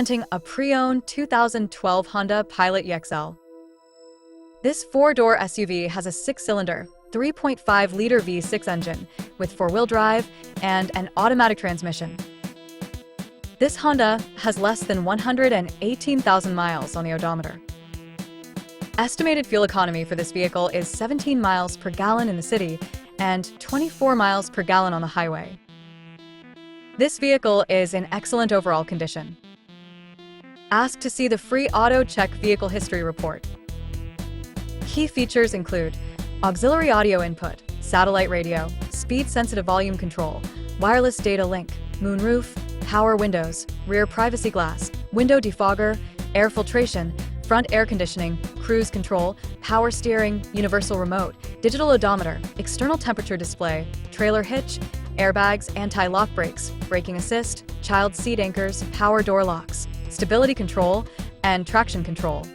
Presenting a pre-owned 2012 Honda Pilot EXL. This four-door SUV has a six-cylinder, 3.5-liter V6 engine with four-wheel drive and an automatic transmission. This Honda has less than 118,000 miles on the odometer. Estimated fuel economy for this vehicle is 17 miles per gallon in the city and 24 miles per gallon on the highway. This vehicle is in excellent overall condition. Ask to see the free Auto Check Vehicle History Report. Key features include auxiliary audio input, satellite radio, speed-sensitive volume control, wireless data link, moonroof, power windows, rear privacy glass, window defogger, air filtration, front air conditioning, cruise control, power steering, universal remote, digital odometer, external temperature display, trailer hitch, airbags, anti-lock brakes, braking assist, child seat anchors, power door locks, stability control, and traction control.